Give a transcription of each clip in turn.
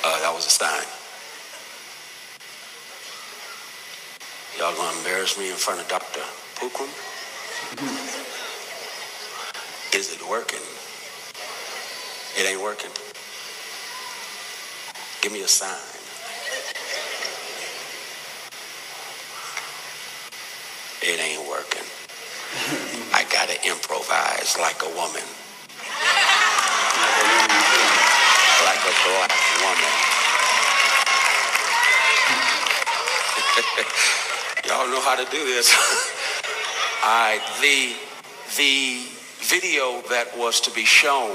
That was a sign. Y'all gonna embarrass me in front of Dr. Pookrum? Is it working? It ain't working. Give me a sign. It ain't working. I gotta improvise like a woman. Like a black woman. Y'all know how to do this. All right, the video that was to be shown.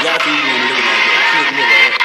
Y'all see you looking at that.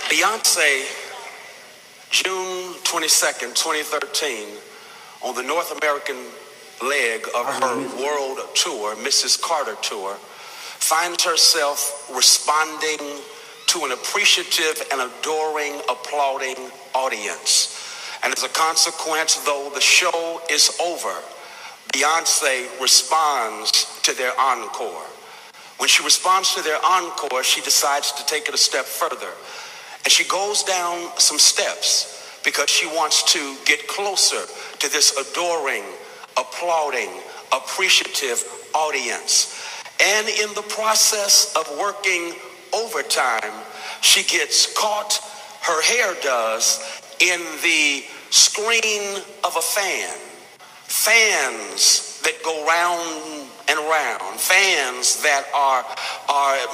Beyonce, June 22nd, 2013, on the North American leg of her world tour, Mrs. Carter tour, finds herself responding to an appreciative and adoring, applauding audience. And as a consequence, though the show is over, Beyonce responds to their encore. When she responds to their encore, she decides to take it a step further. And she goes down some steps because she wants to get closer to this adoring, applauding, appreciative audience. And in the process of working overtime, she gets caught, her hair does, in the screen of a fan. Fans that go round and round, fans that are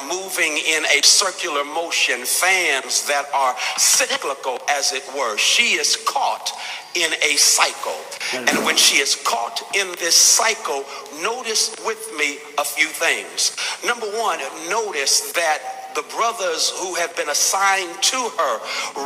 moving in a circular motion, fans that are cyclical, as it were. She is caught in a cycle. And when she is caught in this cycle, notice with me a few things. Number one, notice that the brothers who have been assigned to her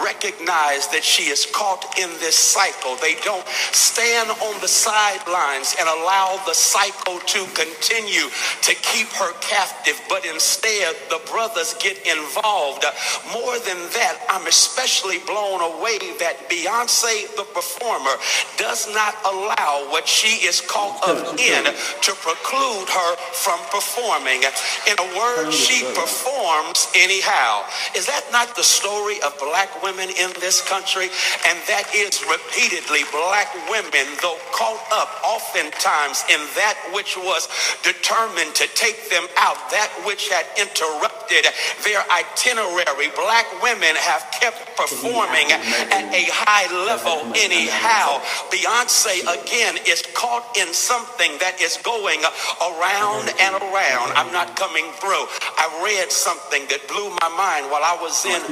recognize that she is caught in this cycle. They don't stand on the sidelines and allow the cycle to continue to keep her captive, but instead the brothers get involved. More than that, I'm especially blown away that Beyonce, the performer, does not allow what she is caught up in to preclude her from performing. In a word, she performs anyhow. Is that not the story of black women in this country? And that is repeatedly black women, though caught up oftentimes in that which was determined to take them out, that which had interrupted their itinerary. Black women have kept performing at a high level anyhow. Beyonce again is caught in something that is going around and around. I'm not coming through. I read something that blew my mind while I was in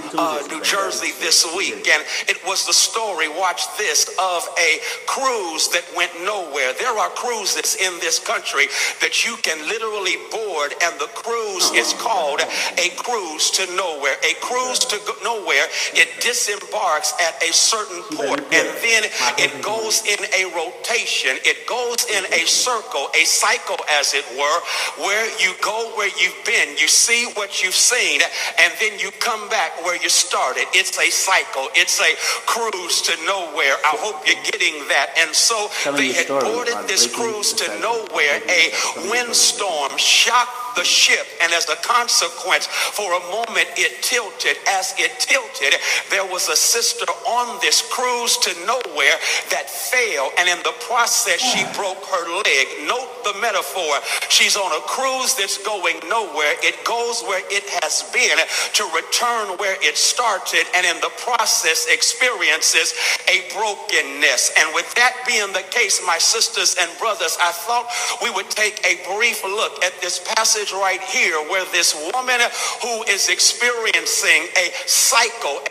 New Jersey this week, and it was the story, watch this, of a cruise that went nowhere. There are cruises in this country that you can literally board, and the cruise is called a cruise to nowhere. A cruise to nowhere, it disembarks at a certain port, and then it goes in a rotation. It goes in a circle, a cycle, as it were, where you go where you've been, you see what you've seen, and then you come back where you started. It's a cycle. It's a cruise to nowhere. I hope you're getting that. And so they had boarded this cruise to nowhere. A windstorm shocked the ship, and as a consequence, for a moment it tilted. As it tilted, there was a sister on this cruise to nowhere that fell, and in the process she broke her leg. Note the metaphor. She's on a cruise that's going nowhere. It goes where it has been to return where it started, and in the process experiences a brokenness. And with that being the case, my sisters and brothers, I thought we would take a brief look at this passage right here, where this woman who is experiencing a cycle,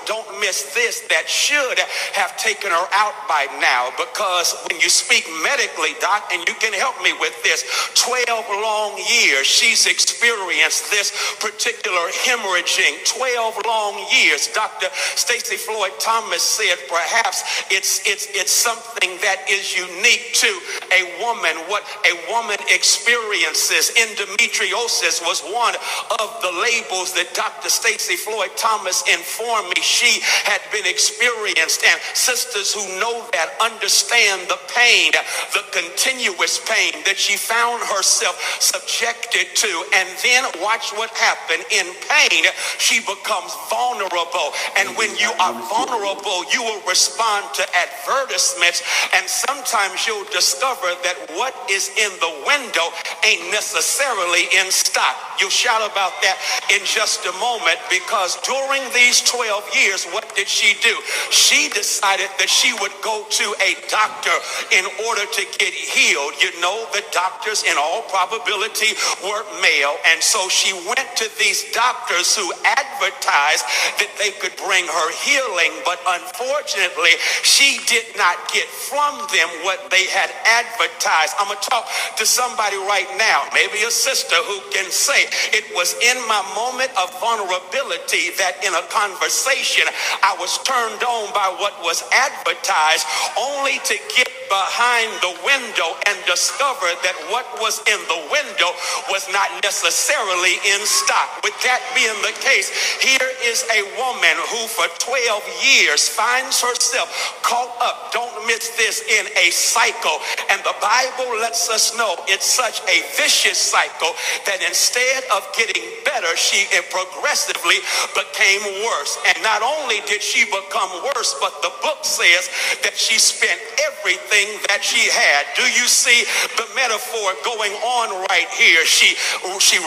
don't miss this, that should have taken her out by now, because when you speak medically, doc, and you can help me with this, 12 long years she's experienced this particular hemorrhaging. 12 long years. Dr. Stacy Floyd Thomas said perhaps it's something that is unique to a woman. What a woman experiences, endometriosis was one of the labels that Dr. Stacy Floyd Thomas informed me she had been experienced. And sisters who know that understand the pain, the continuous pain that she found herself subjected to. And then watch what happened. In pain, she becomes vulnerable. And when you are vulnerable, you will respond to advertisements. And sometimes you'll discover that what is in the window ain't necessarily in stock. You'll shout about that in just a moment, because during these 12 years, what did she do? She decided that she would go to a doctor in order to get healed. You know, the doctors in all probability were male, and so she went to these doctors who advertised that they could bring her healing, but unfortunately she did not get from them what they had advertised. I'm gonna talk to somebody right now, maybe a sister, who can say, it was in my moment of vulnerability that in a conversation I was turned on by what was advertised, only to get behind the window and discover that what was in the window was not necessarily in stock. With that being the case, here is a woman who for 12 years finds herself caught up, don't miss this, in a cycle. And the Bible lets us know it's such a vicious cycle that instead of getting better, she progressively became worse. And not only did she become worse, but the book says that she spent everything that she had. Do you see the metaphor going on right here? She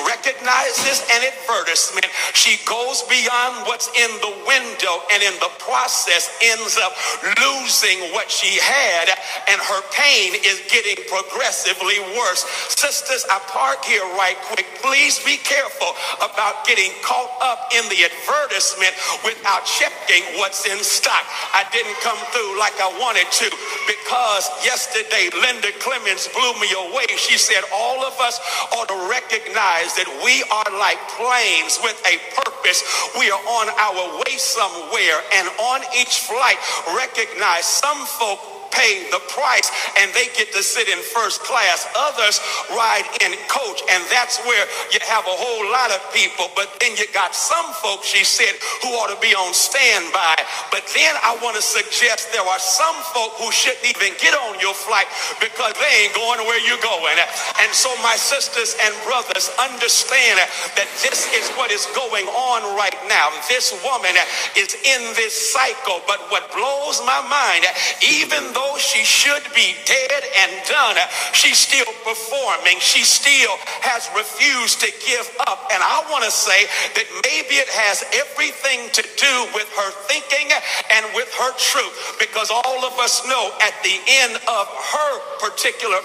recognizes an advertisement. She goes beyond what's in the window, and in the process ends up losing what she had, and her pain is getting progressively worse. Sisters, I park here right quick. Please be careful about getting caught up in the advertisement without checking what's in stock. I didn't come through like I wanted to, because yesterday Linda Clemens blew me away. She said all of us ought to recognize that we are like planes with a purpose. We are on our way somewhere, and on each flight recognize some folk pay the price and they get to sit in first class. Others ride in coach, and that's where you have a whole lot of people. But then you got some folks, she said, who ought to be on standby. But then I want to suggest there are some folk who shouldn't even get on your flight because they ain't going where you're going. And so my sisters and brothers, understand that this is what is going on right now. This woman is in this cycle, but what blows my mind, even though she should be dead and done, she's still performing. She still has refused to give up. And I want to say that maybe it has everything to do with her thinking and with her truth, because all of us know at the end of her particular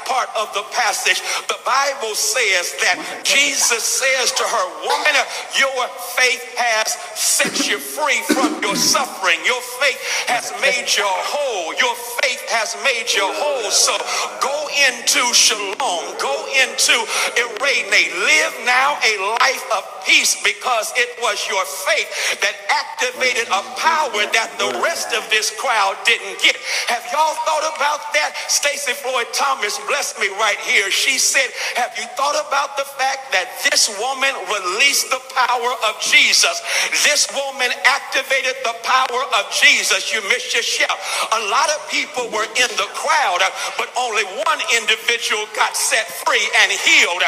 part of the passage, the Bible says that Jesus says to her, woman, your faith has set you free from your suffering. Your faith has made you whole. Your faith has made you whole. So go into shalom. Go into Irene. Live now a life of peace, because it was your faith that activated a power that the rest of this crowd didn't get. Have y'all thought about that? Stacy Floyd Thomas blessed me right here. She said, have you thought about the fact that this woman released the power of Jesus? This woman activated the power of Jesus. You missed your shout. A lot of people were in the crowd, but only one individual got set free and healed.